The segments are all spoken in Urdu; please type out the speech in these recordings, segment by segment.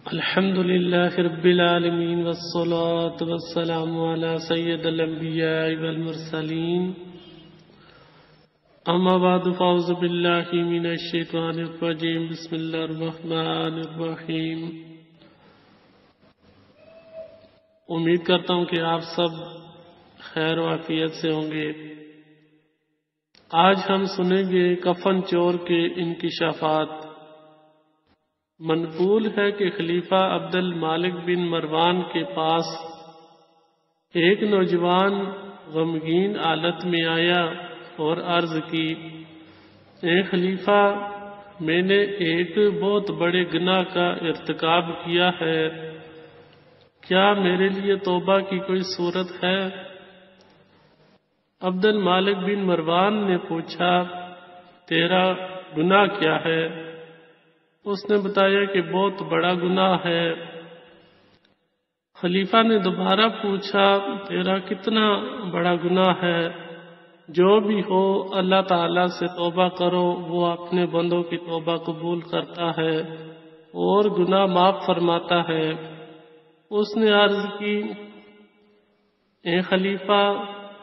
الحمد لله رب العالمين والصلاة والسلام على سيد الأنبياء والمرسلين أما بعد فأعوذ بالله من الشيطان الرجيم بسم الله الرحمن الرحيم۔ امید کرتا ہوں کہ آپ سب خیر و عافیت سے ہوں گے۔ آج ہم سنیں گے کفن چور کے انکشافات۔ منقول ہے کہ خلیفہ عبد المالک بن مروان کے پاس ایک نوجوان غمگین حالت میں آیا اور عرض کی، اے خلیفہ، میں نے ایک بہت بڑے گناہ کا ارتکاب کیا ہے، کیا میرے لیے توبہ کی کوئی صورت ہے؟ عبد المالک بن مروان نے پوچھا، تیرا گناہ کیا ہے؟ اس نے بتایا کہ بہت بڑا گناہ ہے۔ خلیفہ نے دوبارہ پوچھا، تیرا کتنا بڑا گناہ ہے؟ جو بھی ہو اللہ تعالیٰ سے توبہ کرو، وہ اپنے بندوں کی توبہ قبول کرتا ہے اور گناہ معاف فرماتا ہے۔ اس نے عرض کی، اے خلیفہ،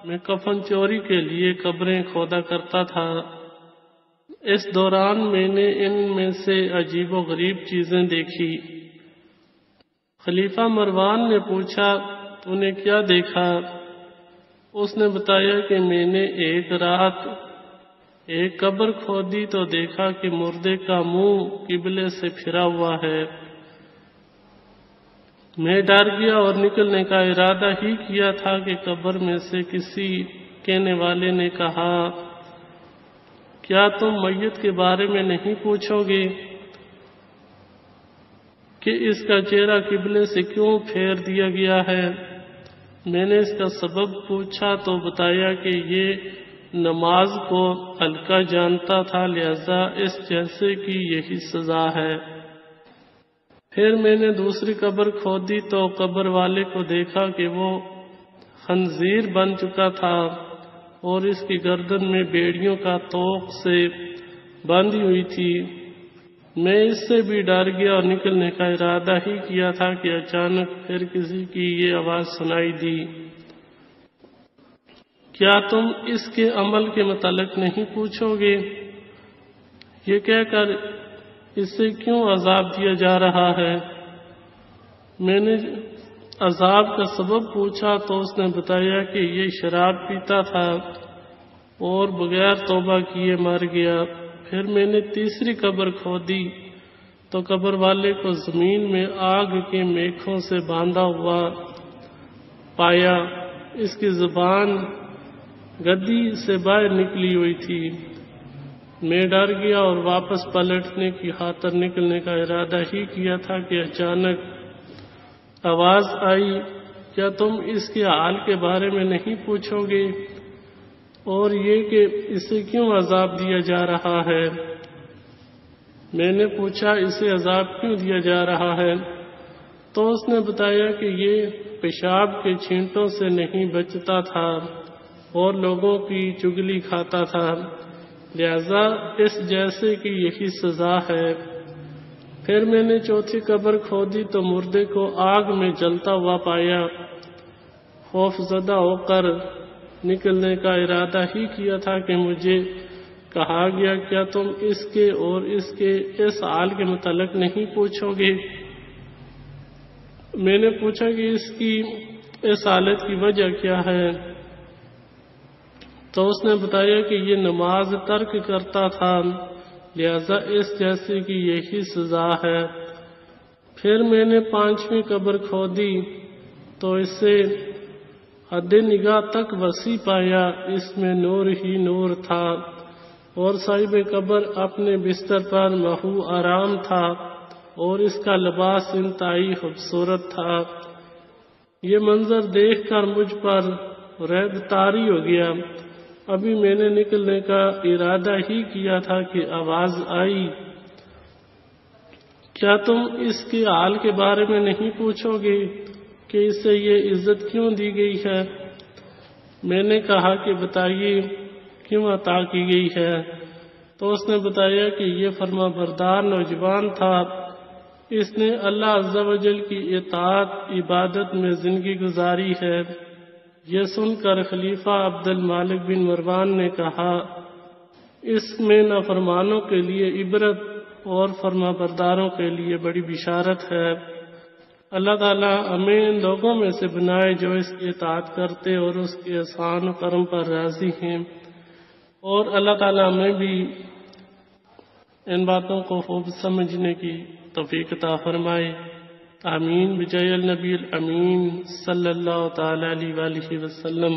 میں کفن چوری کے لیے قبریں کھودا کرتا تھا۔ اس دوران میں نے ان میں سے عجیب و غریب چیزیں دیکھی۔ خلیفہ مروان نے پوچھا، تو نے کیا دیکھا؟ اس نے بتایا کہ میں نے ایک رات ایک قبر کھودی تو دیکھا کہ مردے کا منہ قبلے سے پھرا ہوا ہے۔ میں ڈر گیا اور نکلنے کا ارادہ ہی کیا تھا کہ قبر میں سے کسی کہنے والے نے کہا، کیا تم میت کے بارے میں نہیں پوچھو گے کہ اس کا چہرہ قبلے سے کیوں پھیر دیا گیا ہے؟ میں نے اس کا سبب پوچھا تو بتایا کہ یہ نماز کو ہلکا جانتا تھا، لہذا اس جیسے کی یہی سزا ہے۔ پھر میں نے دوسری قبر کھودی تو قبر والے کو دیکھا کہ وہ خنزیر بن چکا تھا اور اس کی گردن میں بیڑیوں کا توق سے باندھی ہوئی تھی۔ میں اس سے بھی ڈر گیا اور نکلنے کا ارادہ ہی کیا تھا کہ اچانک پھر کسی کی یہ آواز سنائی دی، کیا تم اس کے عمل کے متعلق نہیں پوچھو گے؟ یہ کہہ کر اسے کیوں عذاب دیا جا رہا ہے؟ میں نے عذاب کا سبب پوچھا تو اس نے بتایا کہ یہ شراب پیتا تھا اور بغیر توبہ کیے مر گیا۔ پھر میں نے تیسری قبر کھودی تو قبر والے کو زمین میں آگ کے میخوں سے باندھا ہوا پایا، اس کی زبان گدی سے باہر نکلی ہوئی تھی۔ میں ڈر گیا اور واپس پلٹنے کی خاطر نکلنے کا ارادہ ہی کیا تھا کہ اچانک آواز آئی، کیا تم اس کے حال کے بارے میں نہیں پوچھو گے اور یہ کہ اسے کیوں عذاب دیا جا رہا ہے؟ میں نے پوچھا، اسے عذاب کیوں دیا جا رہا ہے؟ تو اس نے بتایا کہ یہ پیشاب کے چھینٹوں سے نہیں بچتا تھا اور لوگوں کی چگلی کھاتا تھا، لہذا اس جیسے کہ یہی سزا ہے۔ پھر میں نے چوتھی قبر کھودی تو مردے کو آگ میں جلتا ہوا پایا۔ خوف زدہ ہو کر نکلنے کا ارادہ ہی کیا تھا کہ مجھے کہا گیا، کیا تم اس کے اور اس کے اس حال کے متعلق نہیں پوچھو گے؟ میں نے پوچھا کہ اس کی اس حالت کی وجہ کیا ہے؟ تو اس نے بتایا کہ یہ نماز ترک کرتا تھا، لہذا اس جیسے کی یہی سزا ہے۔ پھر میں نے پانچویں قبر کھودی تو اسے حد نگاہ تک وسیع پایا، اس میں نور ہی نور تھا اور صاحب قبر اپنے بستر پر محو آرام تھا اور اس کا لباس انتہائی خوبصورت تھا۔ یہ منظر دیکھ کر مجھ پر ریب طاری ہو گیا۔ ابھی میں نے نکلنے کا ارادہ ہی کیا تھا کہ آواز آئی، کیا تم اس کے حال کے بارے میں نہیں پوچھو گے کہ اسے یہ عزت کیوں دی گئی ہے؟ میں نے کہا کہ بتائیے کیوں عطا کی گئی ہے؟ تو اس نے بتایا کہ یہ فرما بردار نوجوان تھا اس نے اللہ عز و جل کی اطاعت عبادت میں زندگی گزاری ہے۔ یہ سن کر خلیفہ عبد المالک بن مروان نے کہا، اس میں نافرمانوں کے لیے عبرت اور فرما برداروں کے لیے بڑی بشارت ہے۔ اللہ تعالیٰ ہمیں ان لوگوں میں سے بنائے جو اس کی اطاعت کرتے اور اس کے احسان و کرم پر راضی ہیں، اور اللہ تعالیٰ ہمیں بھی ان باتوں کو خوب سمجھنے کی توفیق عطا فرمائے۔ آمین بجاہ النبی الامین صلی اللہ تعالی علیہ وآلہ وسلم۔